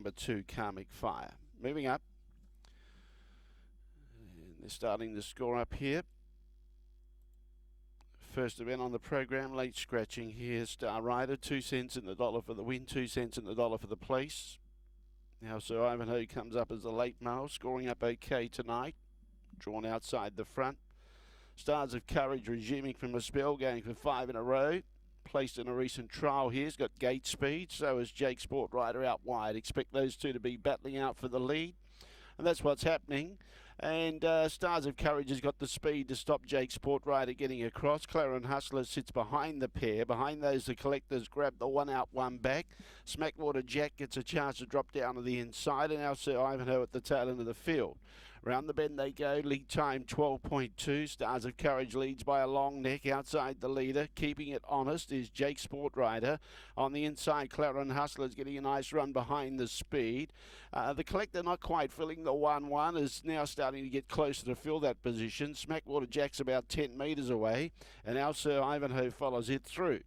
Number 2, Karmic Fire. Moving up. And they're starting to score up here. First event on the program, late scratching here. Star Rider, 2 cents in the dollar for the win, 2 cents in the dollar for the place. Now Sir Ivanhoe comes up as the late male, scoring up okay tonight. Drawn outside the front. Stars of Courage resuming from a spell, going for 5 in a row. Placed in a recent trial here. He's got gate speed. So is Jake SPORTWRITER out wide. Expect those two to be battling out for the lead. And that's what's happening. And Stars of Courage has got the speed to stop Jake SPORTWRITER getting across. Clarendon Hustler sits behind the pair. Behind those, the Collectors grab the 1 out, 1 back. SMACKWATER Jack gets a chance to drop down to the inside. And now Sir Ivanhoe at the tail end of the field. Round the bend they go. Lead time 12.2. Stars of Courage leads by a long neck. Outside the leader, keeping it honest, is Jake SPORTWRITER. On the inside, Clarendon Hustler's getting a nice run behind the speed. The Collector not quite filling the 1-1, is now starting to get closer to fill that position. SMACKWATER Jack's about 10 metres away, and now Sir Ivanhoe follows it through.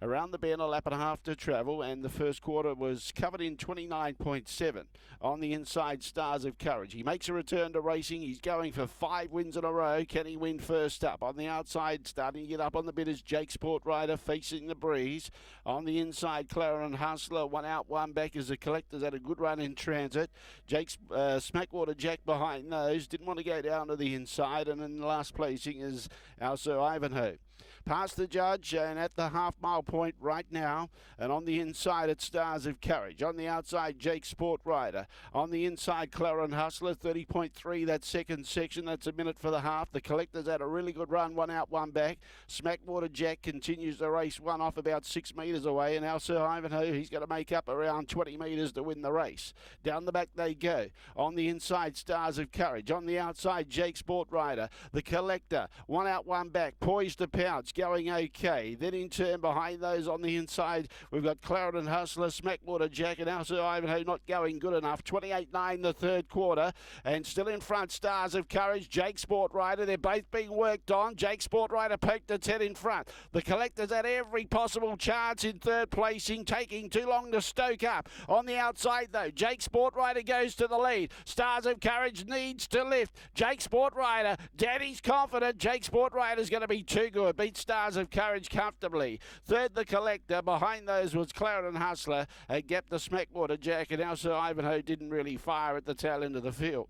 Around the bend, a lap and a half to travel, and the first quarter was covered in 29.7. On the inside, Stars of Courage. He makes a return to racing. He's going for 5 wins in a row. Can he win first up? On the outside, starting to get up on the bit is Jake SPORTWRITER facing the breeze. On the inside, Clarendon Hustler, 1 out, 1 back as the Collectors had a good run in transit. Jake's SMACKWATER Jack behind those. Didn't want to go down to the inside, and in the last placing is our Sir Ivanhoe. Past the judge and at the half-mile point right now. And on the inside, it's Stars of Courage. On the outside, Jake SPORTWRITER. On the inside, Clarendon Hustler, 30.3, that second section. That's a minute for the half. The Collectors had a really good run, 1 out, 1 back. SMACKWATER Jack continues the race, 1 off about 6 metres away. And now Sir Ivanhoe, he's going to make up around 20 metres to win the race. Down the back they go. On the inside, Stars of Courage. On the outside, Jake SPORTWRITER. The Collector, 1 out, 1 back, poised to pounce, going okay. Then in turn behind those on the inside, we've got Clarendon Hustler, SMACKWATER Jack, and now Sir Ivanhoe not going good enough. 28.9 the third quarter, and still in front, Stars of Courage, Jake SPORTWRITER. They're both being worked on. Jake SPORTWRITER poked its head in front. The Collectors had every possible chance in third placing, taking too long to stoke up. On the outside though, Jake SPORTWRITER goes to the lead. Stars of Courage needs to lift. Jake SPORTWRITER, Daddy's confident. Jake SPORTWRITER's going to be too good. Beat Stars of Courage comfortably. Third, the Collector. Behind those was Clarendon Hustler. Gapped the SMACKWATER Jack, and now Sir Ivanhoe didn't really fire at the tail end of the field.